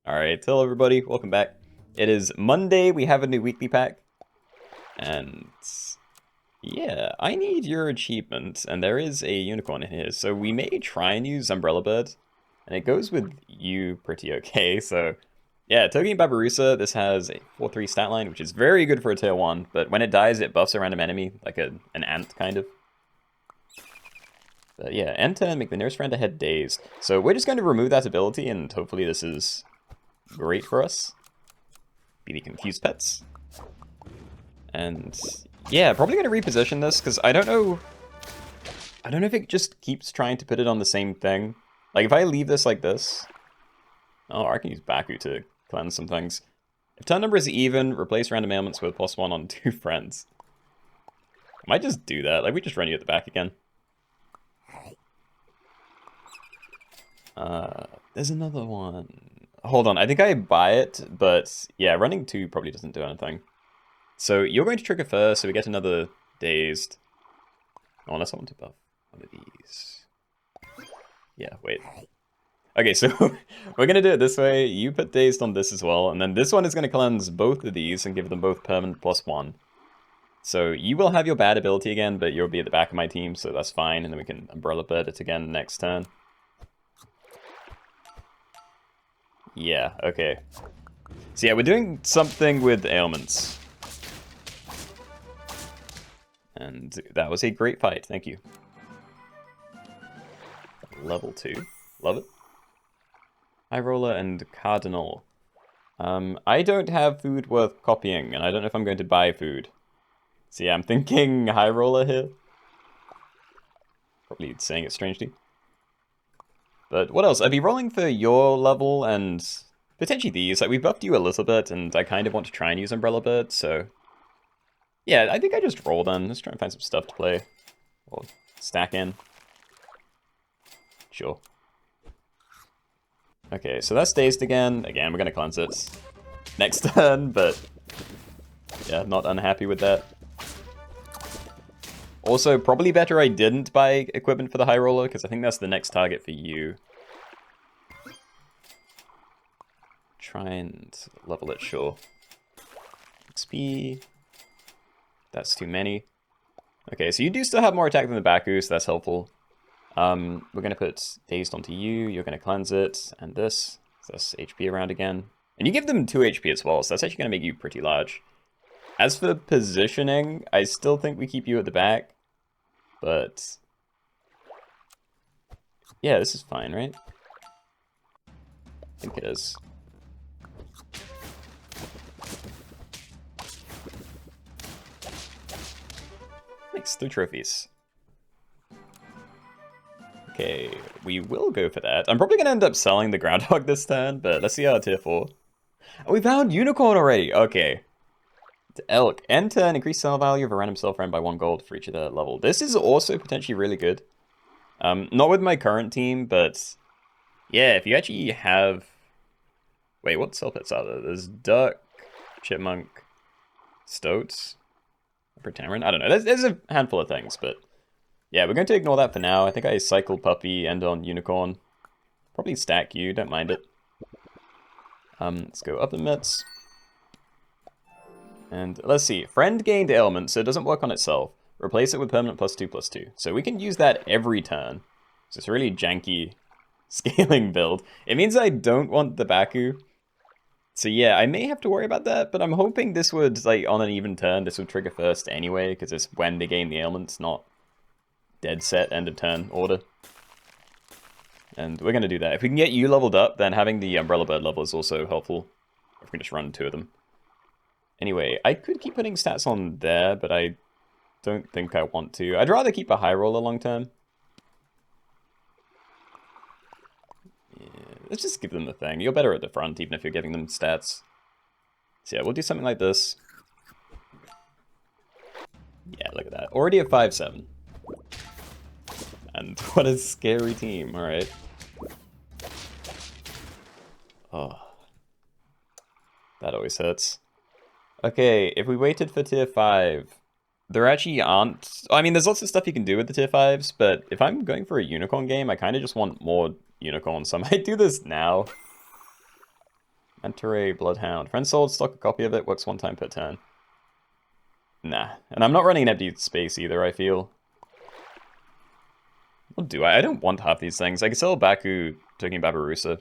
Alright, hello everybody, welcome back. It is Monday, we have a new weekly pack. And yeah, I need your achievement, and there is a unicorn in here. So we may try and use Umbrella Bird, and it goes with you pretty okay. So yeah, Togi and Babarusa, this has a 4-3 stat line, which is very good for a tier 1, but when it dies, it buffs a random enemy, like an ant kind of. But yeah, end turn, make the nearest friend ahead dazed. So we're just going to remove that ability, and hopefully this is great for us. Be the confused pets. And yeah, probably going to reposition this, because I don't know if it just keeps trying to put it on the same thing. Like, if I leave this like this... Oh, I can use Baku to cleanse some things. If turn number is even, replace random ailments with +1 on 2 friends. I might just do that. Like, we just run you at the back again. There's another one. Hold on, I think I buy it, but yeah, running 2 probably doesn't do anything. So you're going to trigger first, so we get another dazed. Oh, unless I want to buff one of these. Yeah, wait. Okay, so we're going to do it this way. You put dazed on this as well, and then this one is going to cleanse both of these and give them both permanent +1. So you will have your bad ability again, but you'll be at the back of my team, so that's fine, and then we can Umbrella Bird it again next turn. Yeah, okay. So yeah, we're doing something with ailments. And that was a great fight, thank you. Level 2. Love it. High Roller and Cardinal. I don't have food worth copying, and I don't know if I'm going to buy food. So yeah, I'm thinking High Roller here. Probably saying it strangely. But what else? I'd be rolling for your level and potentially these. Like, we buffed you a little bit, and I kind of want to try and use Umbrella Bird, so... Yeah, I think I just roll then. Let's try and find some stuff to play. Or stack in. Sure. Okay, so that's dazed again. Again, we're gonna cleanse it next turn, but... Yeah, not unhappy with that. Also, probably better I didn't buy equipment for the High Roller, because I think that's the next target for you. Try and level it, sure. XP. That's too many. Okay, so you do still have more attack than the Baku, so that's helpful. We're going to put dazed onto you, you're going to cleanse it, and this. So that's HP around again. And you give them 2 HP as well, so that's actually going to make you pretty large. As for positioning, I still think we keep you at the back. But... yeah, this is fine, right? I think it is. Nice, 3 trophies. Okay, we will go for that. I'm probably going to end up selling the Groundhog this turn, but let's see how tier 4. Oh, we found Unicorn already! Okay. Elk. End turn, increase sell value of a random sell friend by 1 gold for each of their level. This is also potentially really good. Not with my current team, but... yeah, if you actually have... wait, what sell pets are there? There's Duck, Chipmunk, Stoats, Upper Tamarin. I don't know. There's a handful of things, but... yeah, we're going to ignore that for now. I think I cycle Puppy, end on Unicorn. Probably stack you, don't mind it. Let's go up the mitts. And let's see, friend gained ailment, so it doesn't work on itself. Replace it with permanent +2/+2. So we can use that every turn. So it's a really janky scaling build. It means I don't want the Baku. So yeah, I may have to worry about that, but I'm hoping this would, like, on an even turn, this would trigger first anyway, because it's when they gain the ailments, not dead set end of turn order. And we're going to do that. If we can get you leveled up, then having the Umbrella Bird level is also helpful. If we can just run 2 of them. Anyway, I could keep putting stats on there, but I don't think I want to. I'd rather keep a High Roller long term. Yeah, let's just give them the thing. You're better at the front, even if you're giving them stats. So yeah, we'll do something like this. Yeah, look at that. Already at 5-7. And what a scary team, alright. Oh. That always hurts. Okay, if we waited for tier 5, there actually aren't... I mean, there's lots of stuff you can do with the tier 5s, but if I'm going for a unicorn game, I kind of just want more unicorns, so I might do this now. Manta Ray, Bloodhound. Friend sold, stock a copy of it, works 1 time per turn. Nah. And I'm not running an empty space either, I feel. What do I? I don't want half these things. I could sell Baku, Token Babarusa.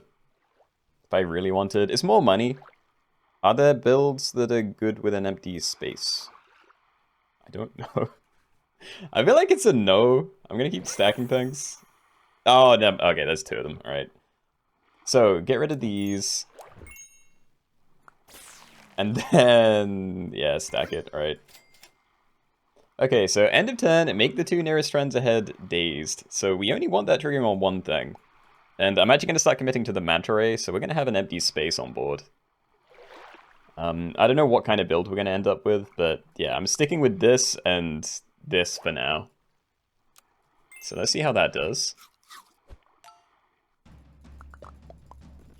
If I really wanted. It's more money. Are there builds that are good with an empty space? I don't know. I feel like it's a no. I'm gonna keep stacking things. Oh, no. Okay, there's 2 of them. Alright. So, get rid of these. And then, yeah, stack it. Alright. Okay, so end of turn, make the 2 nearest friends ahead dazed. So we only want that triggering on 1 thing. And I'm actually going to start committing to the Manta Ray, so we're going to have an empty space on board. I don't know what kind of build we're going to end up with, but yeah, I'm sticking with this and this for now. So let's see how that does.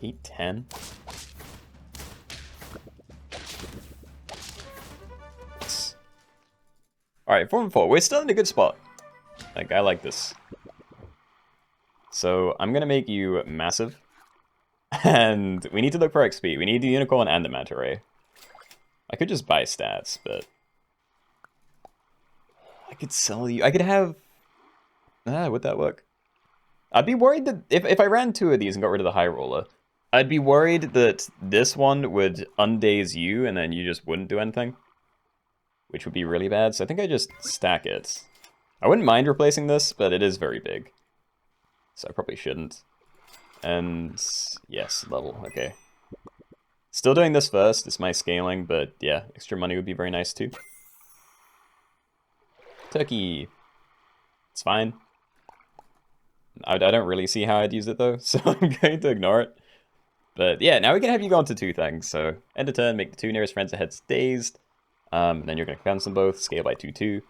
8, 10. Alright, 4 and 4. We're still in a good spot. Like, I like this. So, I'm gonna make you massive. And we need to look for XP. We need the Unicorn and the Manta Ray. I could just buy stats, but... I could sell you... I could have... would that work? I'd be worried that... If I ran 2 of these and got rid of the High Roller, I'd be worried that this one would undaze you and then you just wouldn't do anything. Which would be really bad, so I think I just stack it. I wouldn't mind replacing this, but it is very big. So I probably shouldn't. And yes, level, okay. Still doing this first, it's my scaling, but yeah, extra money would be very nice too. Turkey. It's fine. I don't really see how I'd use it though, so I'm going to ignore it. But yeah, now we can have you go on to 2 things. So end of turn, make the 2 nearest friends ahead dazed. Then you're going to cancel them both, scale by 2/2.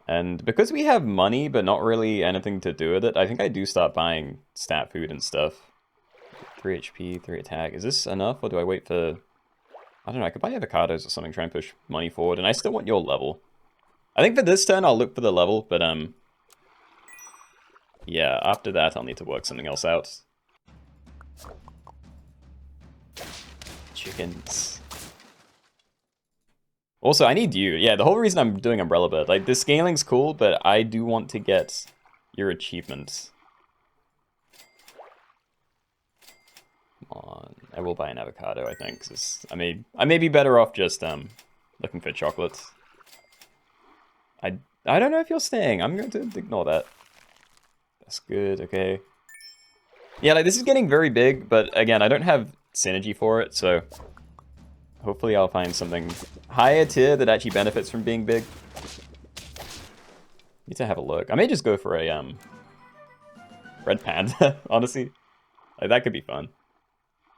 And because we have money, but not really anything to do with it, I think I do start buying stat food and stuff. 3 HP, 3 attack. Is this enough, or do I wait for... I don't know, I could buy avocados or something, try and push money forward, and I still want your level. I think for this turn, I'll look for the level, but, yeah, after that, I'll need to work something else out. Chickens. Also, I need you. Yeah, the whole reason I'm doing Umbrella Bird, like, the scaling's cool, but I do want to get your achievements. Come on. I will buy an avocado, I think, because I may be better off just looking for chocolate. I don't know if you're staying. I'm going to ignore that. That's good, okay. Yeah, like, this is getting very big, but again, I don't have synergy for it, so hopefully I'll find something higher tier that actually benefits from being big. Need to have a look. I may just go for a red panda, honestly. Like, that could be fun.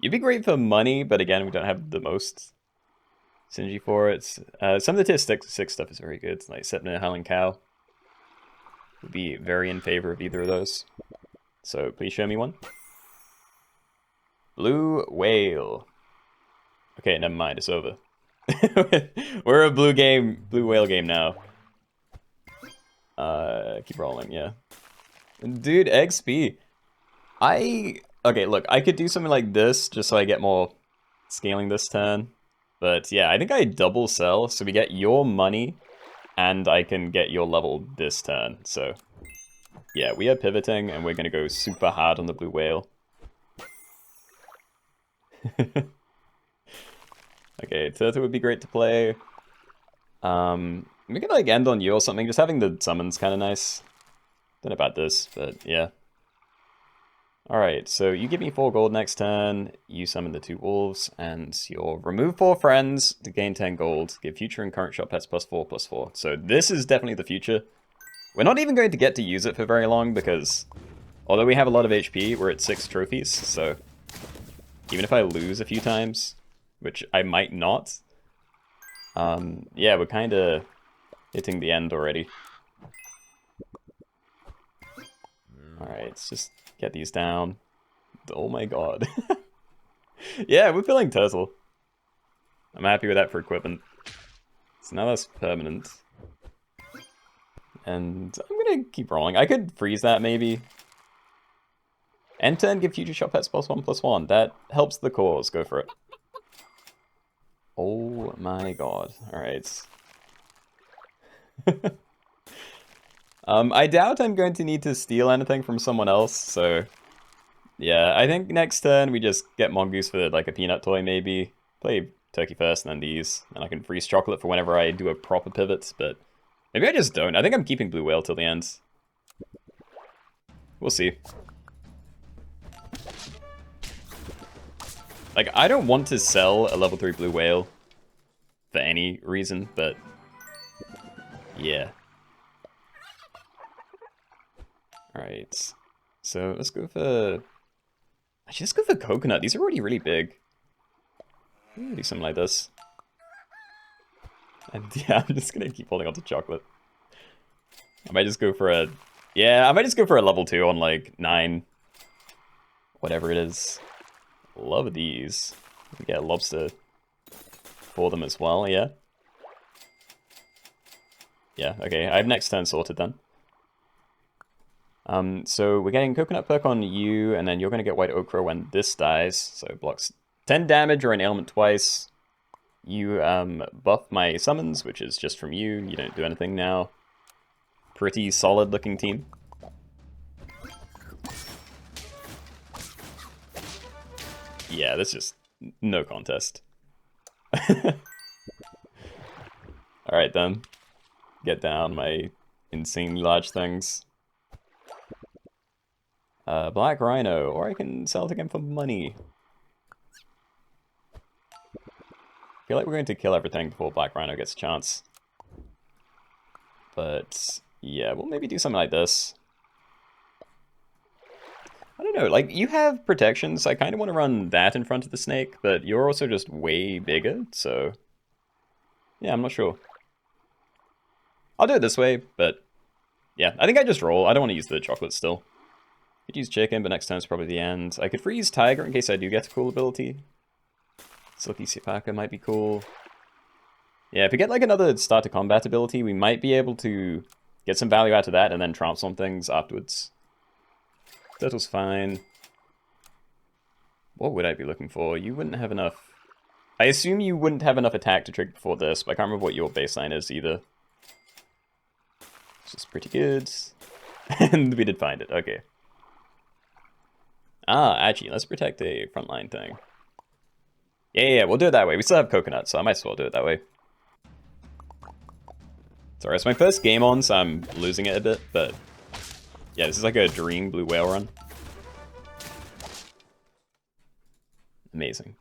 You'd be great for money, but again, we don't have the most synergy for it. Some of the tier 6 stuff is very good. Like Sepna, Howling Cow would be very in favor of either of those. So please show me one. Blue Whale. Okay, never mind, it's over. We're a blue whale game now. Keep rolling, yeah. Dude, XP. Okay, look, I could do something like this just so I get more scaling this turn. But yeah, I think I double sell, so we get your money, and I can get your level this turn. So yeah, we are pivoting, and we're going to go super hard on the blue whale. Okay, Turtle would be great to play. We could like end on you or something. Just having the summons kind of nice. Don't know about this, but yeah. Alright, so you give me 4 gold next turn, you summon the 2 wolves, and you'll remove 4 friends to gain 10 gold, give future and current shot pets +4/+4. So this is definitely the future. We're not even going to get to use it for very long because, although we have a lot of HP, we're at 6 trophies, so even if I lose a few times, which I might not, yeah, we're kind of hitting the end already. Alright, let's just get these down. Oh my god. Yeah, we're filling Turtle. I'm happy with that for equipment. So now that's permanent. And I'm gonna keep rolling. I could freeze that maybe. End turn, give future shop pets +1/+1. That helps the cause. Go for it. Oh my god. Alright. I doubt I'm going to need to steal anything from someone else, so... Yeah, I think next turn we just get Mongoose for like a peanut toy maybe. Play Turkey first and then these. And I can freeze chocolate for whenever I do a proper pivot, but... Maybe I just don't. I think I'm keeping Blue Whale till the end. We'll see. Like, I don't want to sell a level 3 Blue Whale for any reason, but... Yeah. Alright. So, let's go for... Actually, let's go for Coconut. These are already really big. Do something like this. And yeah, I'm just gonna keep holding on to chocolate. I might just go for a... Yeah, I might just go for a level 2 on, like, 9. Whatever it is. Love these. We get a lobster for them as well, yeah. Yeah, okay, I have next turn sorted then. So we're getting Coconut perk on you, and then you're going to get White Ochre when this dies. So it blocks 10 damage or an ailment twice. You buff my summons, which is just from you. You don't do anything now. Pretty solid looking team. Yeah, that's just no contest. Alright then. Get down my insanely large things. Black Rhino, or I can sell it again for money. I feel like we're going to kill everything before Black Rhino gets a chance. But, yeah, we'll maybe do something like this. I don't know, like, you have protections. I kind of want to run that in front of the snake, but you're also just way bigger, so... Yeah, I'm not sure. I'll do it this way, but... Yeah, I think I just roll. I don't want to use the chocolate still. Could use chicken, but next turn's probably the end. I could freeze Tiger in case I do get a cool ability. Silky Sipaka might be cool. Yeah, if we get like another start to combat ability, we might be able to get some value out of that and then transform things afterwards. Turtle's fine. What would I be looking for? You wouldn't have enough... I assume you wouldn't have enough attack to trigger before this, but I can't remember what your baseline is either. This is pretty good. And we did find it, okay. Ah, actually, let's protect a frontline thing. Yeah, we'll do it that way. We still have Coconut, so I might as well do it that way. Sorry, it's my first game on, so I'm losing it a bit, but... Yeah, this is like a dream Blue Whale run. Amazing.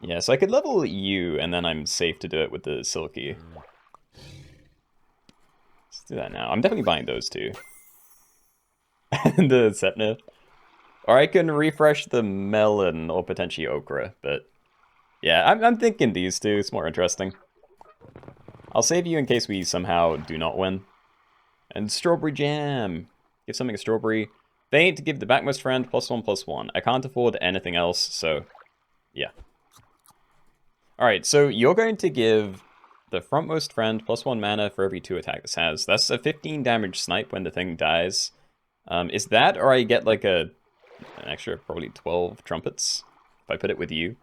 Yeah, so I could level you, and then I'm safe to do it with the Silky. Let's do that now. I'm definitely buying those two. The Sepna. Or I can refresh the Melon or potentially Okra, but... Yeah, I'm thinking these two. It's more interesting. I'll save you in case we somehow do not win. And Strawberry Jam. Give something a strawberry. Faint, give the backmost friend +1/+1. I can't afford anything else, so... Yeah. Alright, so you're going to give the frontmost friend +1 mana for every 2 attack this has. That's a 15 damage snipe when the thing dies. Is that, or I get like an extra probably 12 trumpets if I put it with you?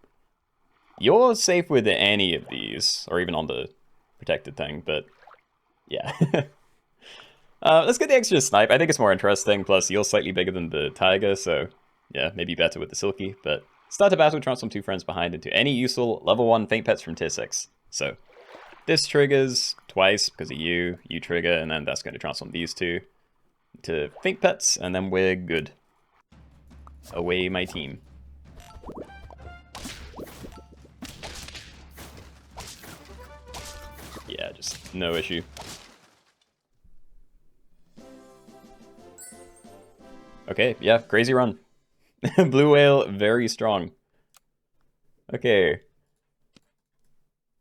You're safe with any of these, or even on the protected thing, but yeah. Let's get the extra snipe. I think it's more interesting, plus you're slightly bigger than the tiger, so yeah, maybe better with the Silky, but start a battle, transform 2 friends behind into any useful level 1 faint pets from tier 6. So this triggers twice because of you trigger, and then that's going to transform these two to faint pets, and then we're good. Away my team. Yeah, just no issue. Okay, yeah, crazy run. Blue Whale, very strong. Okay.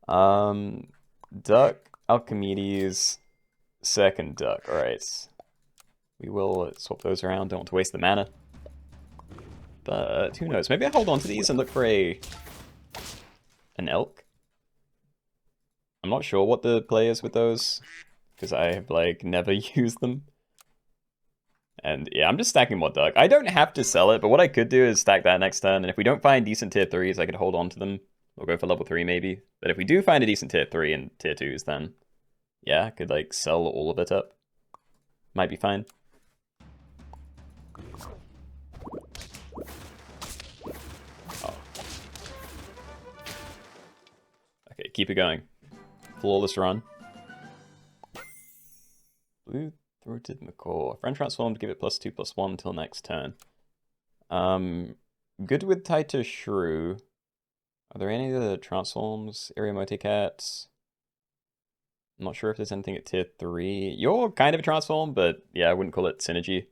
Duck, Alchemedes, second duck. Alright. We will swap those around, don't want to waste the mana. But who knows? Maybe I hold on to these and look for an elk. I'm not sure what the play is with those, because I have like never used them. And yeah, I'm just stacking more duck. I don't have to sell it, but what I could do is stack that next turn, and if we don't find decent tier 3s, I could hold on to them. We'll go for level 3 maybe. But if we do find a decent tier 3 and tier 2s, then yeah, I could like sell all of it up. Might be fine. Oh. Okay, keep it going. Flawless run. Blue-throated macaw. Friend transform to give it +2/+1 until next turn. Good with tighter shrew. Are there any other transforms? Area Moticats. I'm not sure if there's anything at tier 3. You're kind of a transform, but yeah, I wouldn't call it synergy.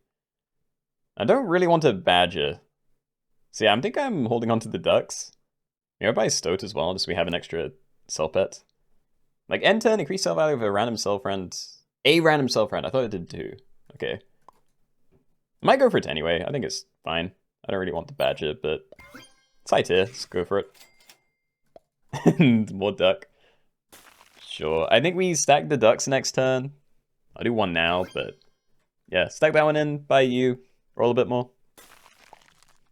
I don't really want a badger. So yeah, I think I'm holding on to the ducks. Maybe I'll buy Stoat as well, just so we have an extra cell pet. Like end turn, increase cell value of a random cell friend. A random cell friend. I thought it did 2. Okay. I might go for it anyway. I think it's fine. I don't really want the badger, but it's high tier. Let's go for it. And more duck. Sure. I think we stack the ducks next turn. I'll do one now, but yeah, stack that one in, buy you, roll a bit more.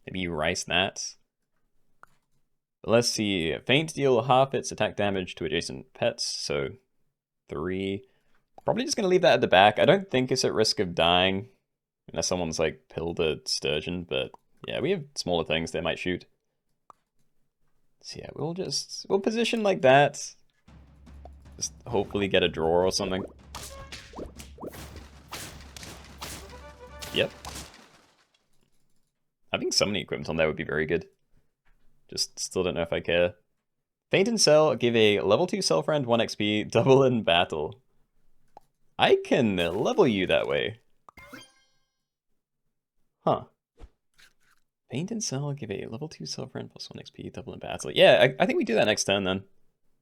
Maybe you rice that. But let's see. Faint deal half its attack damage to adjacent pets, so 3. Probably just going to leave that at the back. I don't think it's at risk of dying, unless someone's like pilled a sturgeon, but yeah, we have smaller things they might shoot. So yeah, we'll position like that. Just hopefully get a draw or something. Yep. Having summoning equipment on there would be very good. Just still don't know if I care. Faint and Cell, give a level 2 cell friend 1 XP, double in battle. I can level you that way. Huh. Faint and Cell, give a level 2 cell friend plus 1 XP, double in battle. Yeah, I think we do that next turn then.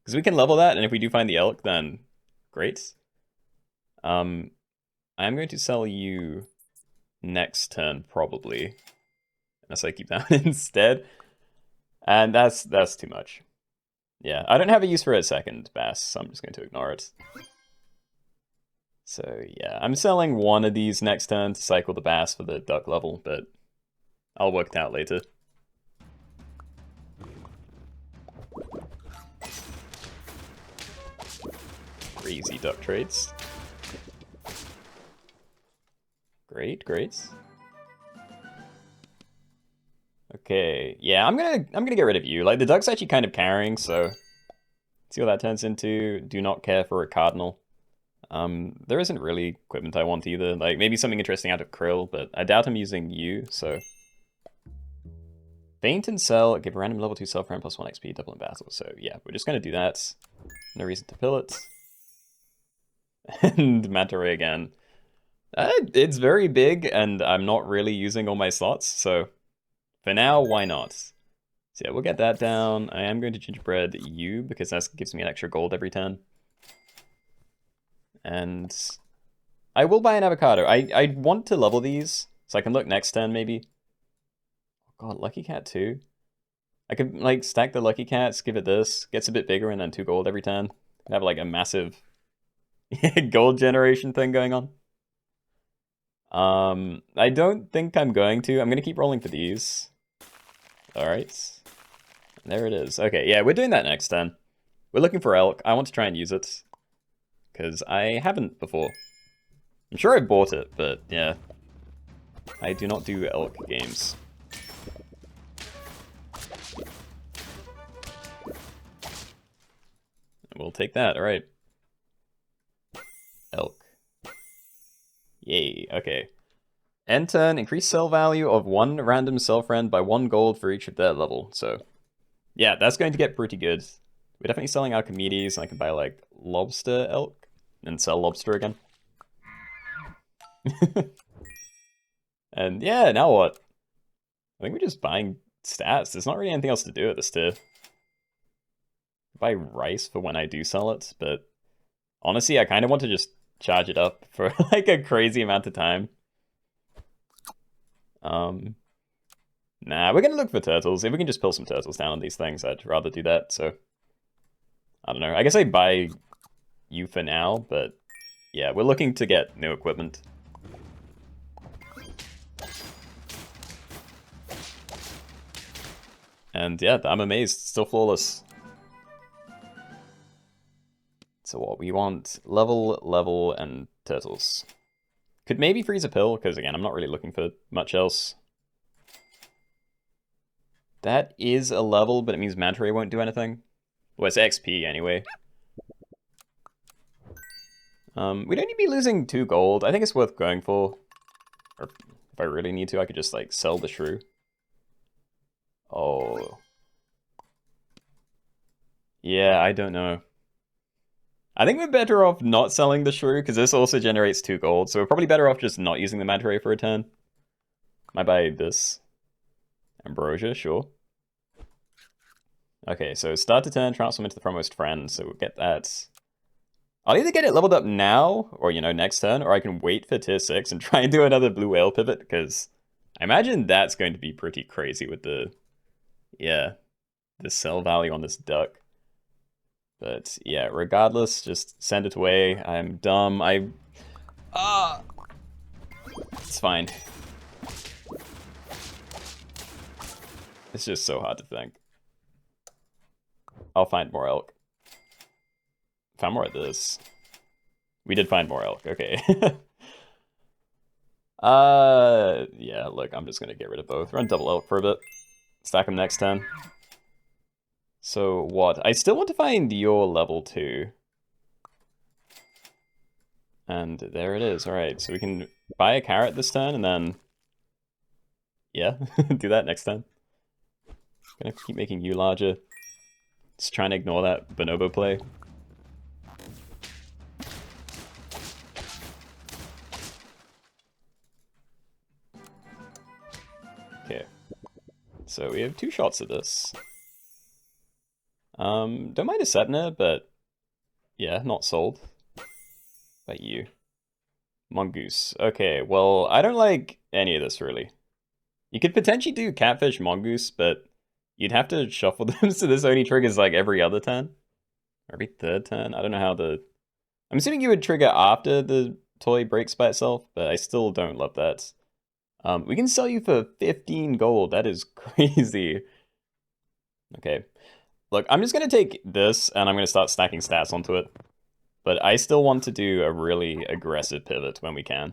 Because we can level that, and if we do find the elk, then great. I'm going to sell you next turn, probably. Unless I keep that instead. And that's too much. Yeah, I don't have a use for a second bass, so I'm just going to ignore it. So yeah, I'm selling one of these next turn to cycle the bass for the duck level, but I'll work that out later. Crazy duck trades. Great, great. Okay, yeah, I'm gonna get rid of you. Like the duck's actually kind of carrying, so see what that turns into. Do not care for a cardinal. There isn't really equipment I want either. Like maybe something interesting out of Krill, but I doubt I'm using you, so. Faint and Cell, give a random level 2 cell friend plus 1 XP, double in battle. So yeah, we're just gonna do that. No reason to pill it. And Manta Ray again. It's very big, and I'm not really using all my slots, so for now, why not? So yeah, we'll get that down. I am going to gingerbread you, because that gives me an extra gold every turn. And I will buy an avocado. I want to level these, so I can look next turn, maybe. Oh god, Lucky Cat 2. I could, like, stack the Lucky Cats, give it this, gets a bit bigger, and then 2 gold every turn. And have, like, a massive gold generation thing going on. I don't think I'm going to. I'm going to keep rolling for these. Alright. There it is. Okay, yeah, we're doing that next turn. We're looking for elk. I want to try and use it. Because I haven't before. I'm sure I bought it, but yeah. I do not do elk games. We'll take that, alright. Elk. Yay, okay. End turn, increase cell value of 1 random cell friend by 1 gold for each of their level. So, yeah, that's going to get pretty good. We're definitely selling Archimedes, and I can buy, like, lobster elk, and sell lobster again. And yeah, now what? I think we're just buying stats. There's not really anything else to do at this tier. Buy rice for when I do sell it, but honestly, I kind of want to just charge it up for like a crazy amount of time. Nah, we're gonna look for turtles. If we can just pull some turtles down on these things, I'd rather do that, so. I don't know. I guess I buy you for now, but yeah, we're looking to get new equipment. And yeah, I'm amazed. Still flawless. So what, we want level, and turtles. Could maybe freeze a pill, because again, I'm not really looking for much else. That is a level, but it means manta ray won't do anything. Well, it's XP anyway. We don't need to be losing 2 gold. I think it's worth going for. Or if I really need to, I could just like sell the shrew. Oh. Yeah, I don't know. I think we're better off not selling the shrew, because this also generates 2 gold, so we're probably better off just not using the manta ray for a turn. Might buy this. Ambrosia, sure. Okay, so start to turn, transform into the foremost friend, so we'll get that. I'll either get it leveled up now, or, you know, next turn, or I can wait for tier 6 and try and do another blue whale pivot, because I imagine that's going to be pretty crazy with the, yeah, the sell value on this duck. But yeah, regardless, just send it away. I'm dumb. It's fine. It's just so hard to think. I'll find more elk. Found more of this. We did find more elk, okay. Yeah, look, I'm just gonna get rid of both. Run double elk for a bit. Stack them next turn. So what? I still want to find your level 2. And there it is. Alright, so we can buy a carrot this turn and then... Yeah, do that next turn. Gonna keep making you larger. Just trying to ignore that bonobo play. Okay. So we have 2 shots at this. Don't mind a Setna, but yeah, not sold. But you. Mongoose. Okay, well, I don't like any of this, really. You could potentially do Catfish Mongoose, but you'd have to shuffle them, so this only triggers, like, every other turn. Or every third turn? I don't know how the... I'm assuming you would trigger after the toy breaks by itself, but I still don't love that. We can sell you for 15 gold. That is crazy. Okay. Look, I'm just going to take this, and I'm going to start stacking stats onto it. But I still want to do a really aggressive pivot when we can.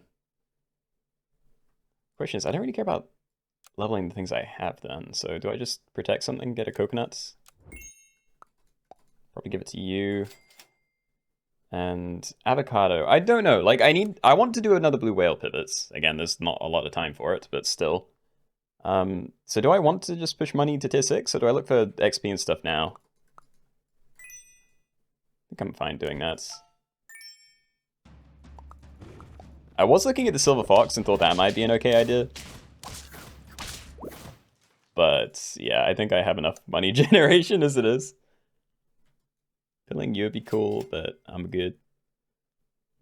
Question is, I don't really care about leveling the things I have then. So do I just protect something, get a coconut? Probably give it to you. And avocado. I don't know. Like, I want to do another blue whale pivots. Again, there's not a lot of time for it, but still. So do I want to just push money to tier 6, or do I look for XP and stuff now? I think I'm fine doing that. I was looking at the Silver Fox and thought that might be an okay idea. But yeah, I think I have enough money generation as it is. Filling you would be cool, but I'm good.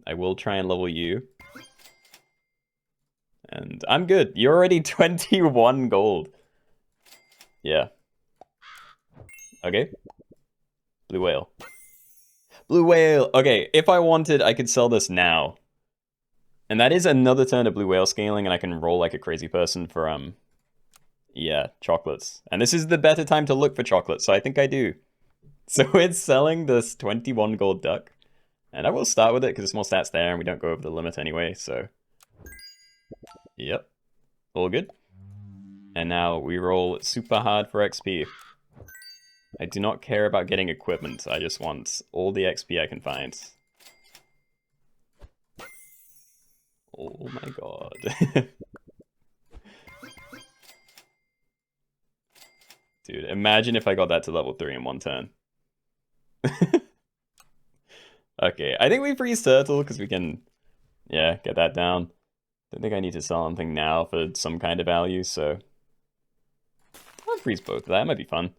I will try and level you. And I'm good. You're already 21 gold. Yeah. Okay. Blue whale. Blue whale! Okay, if I wanted, I could sell this now. And that is another turn of blue whale scaling, and I can roll like a crazy person for, yeah, chocolates. And this is the better time to look for chocolates, so I think I do. So it's selling this 21 gold duck. And I will start with it, because there's more stats there, and we don't go over the limit anyway, so... Yep. All good. And now we roll super hard for XP. I do not care about getting equipment, I just want all the XP I can find. Oh my god. Dude, imagine if I got that to level 3 in one turn. Okay, I think we freeze turtle because we can, yeah, get that down. Don't think I need to sell anything now for some kind of value, so... I'll freeze both of that, might be fun.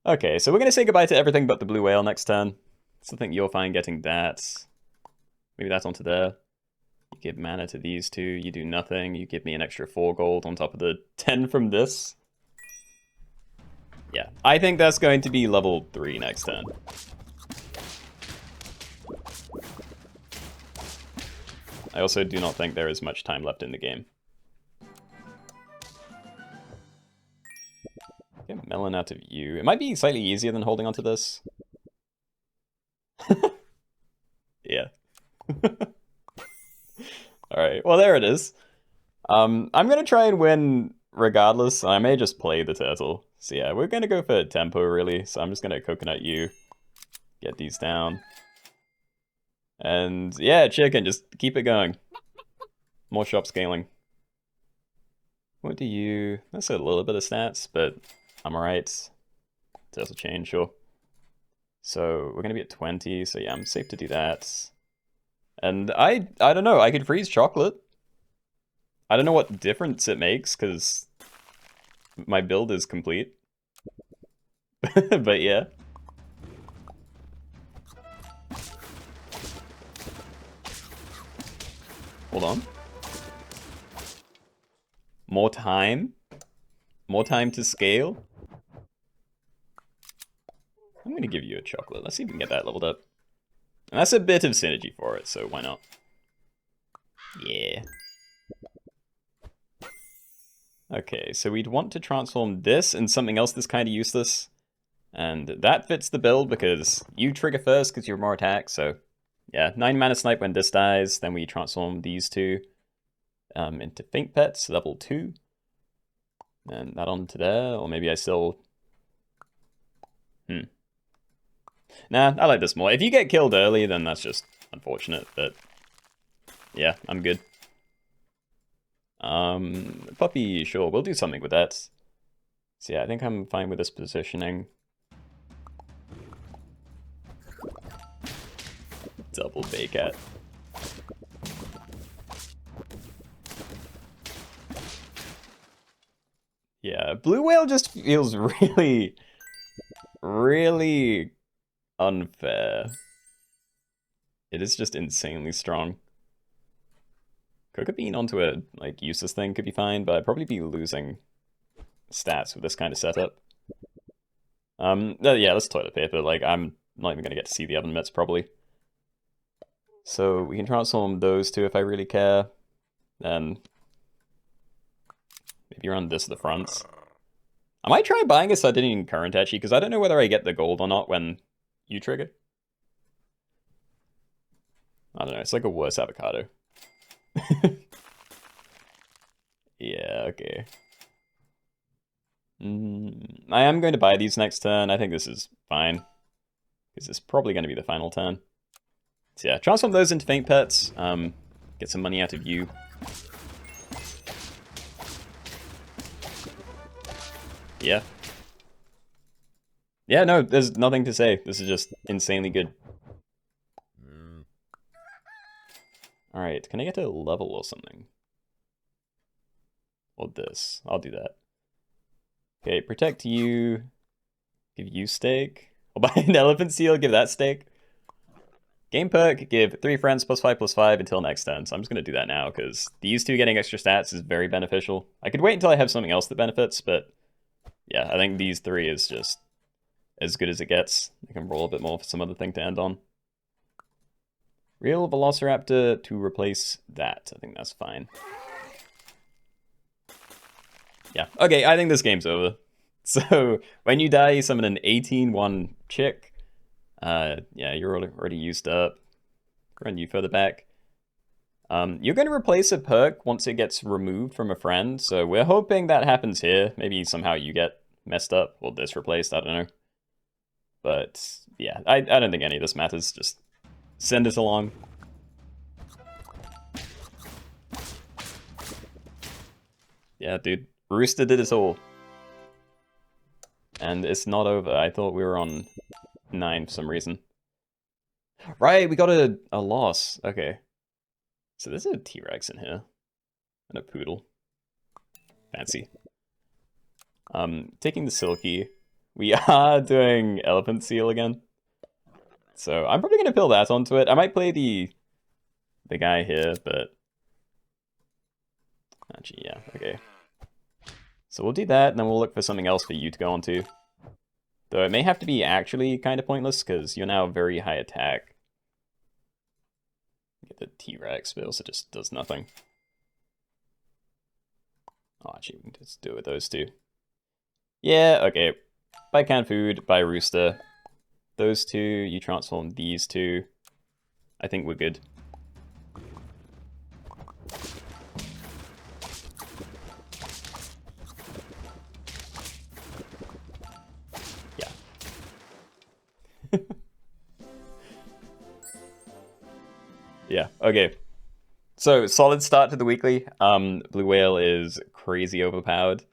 Okay, so we're going to say goodbye to everything but the blue whale next turn. Still think you're fine getting that. Maybe that's onto there. You give mana to these 2, you do nothing. You give me an extra 4 gold on top of the 10 from this. Yeah, I think that's going to be level 3 next turn. I also do not think there is much time left in the game. Get melon out of you. It might be slightly easier than holding onto this. Yeah. Alright, well there it is. I'm gonna try and win regardless. I may just play the turtle. So yeah, we're gonna go for tempo really. So I'm just gonna coconut you. Get these down. And yeah, chicken, just keep it going. More shop scaling. What do you... That's a little bit of stats, but I'm alright. Turtle chain, sure. So we're gonna be at 20, so yeah, I'm safe to do that. And I don't know, I could freeze chocolate. I don't know what difference it makes, because my build is complete. But yeah. Hold on. More time? More time to scale? I'm gonna give you a chocolate. Let's see if we can get that leveled up. And that's a bit of synergy for it, so why not? Yeah. Okay, so we'd want to transform this into something else that's kind of useless. And that fits the build because you trigger first because you're more attack, so... Yeah, 9 mana snipe when this dies, then we transform these two into Faint Pets, level 2. And that onto there, or maybe I still... Nah, I like this more. If you get killed early, then that's just unfortunate, but... Yeah, I'm good. Puppy, sure, we'll do something with that. So yeah, I think I'm fine with this positioning. Double Baycat. Yeah, Blue Whale just feels really, really unfair. It is just insanely strong. Cocoa Bean onto a like useless thing could be fine, but I'd probably be losing stats with this kind of setup. Yeah, let's toilet paper. Like, I'm not even gonna get to see the oven mitts probably. So we can transform those two if I really care. Then maybe run this to the front. I might try buying a Sardinian Current actually, because I don't know whether I get the gold or not when you trigger. I don't know, it's like a worse avocado. Yeah, okay. I am going to buy these next turn. I think this is fine. Because it's probably going to be the final turn. So yeah, transform those into Faint Pets. Get some money out of you. Yeah. Yeah, no, there's nothing to say. This is just insanely good. Alright, can I get a level or something? Or this. I'll do that. Okay, protect you. Give you steak. I'll buy an elephant seal, give that steak. Game perk, give 3 friends +5/+5 until next turn. So I'm just going to do that now, because these two getting extra stats is very beneficial. I could wait until I have something else that benefits, but yeah, I think these 3 is just as good as it gets. I can roll a bit more for some other thing to end on. Real Velociraptor to replace that. I think that's fine. Yeah, okay, I think this game's over. So, when you die, you summon an 18-1 chick. Yeah, you're already used up. Run you further back. You're going to replace a perk once it gets removed from a friend, so we're hoping that happens here. Maybe somehow you get messed up, or this replaced, I don't know. But, yeah, I don't think any of this matters. Just send it along. Yeah, dude. Rooster did it all. And it's not over. I thought we were on 9 for some reason. Right, we got a loss. Okay. So there's a T-Rex in here. And a poodle. Fancy. Taking the Silky. We are doing Elephant Seal again. So I'm probably going to pill that onto it. I might play the guy here, but... Actually, yeah, okay. So we'll do that, and then we'll look for something else for you to go onto. Though it may have to be actually kind of pointless, because you're now very high attack. Get the T-Rex, but it also just does nothing. Oh, actually, we can just do it with those two. Yeah, okay. Buy canned food, buy rooster. Those two, you transform these two. I think we're good. Yeah. Yeah, okay. So, solid start to the weekly. Blue Whale is crazy overpowered,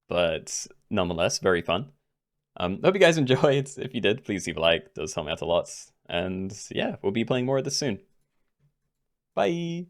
but nonetheless, very fun. Hope you guys enjoyed. If you did, please leave a like. It does help me out a lot. And yeah, we'll be playing more of this soon. Bye!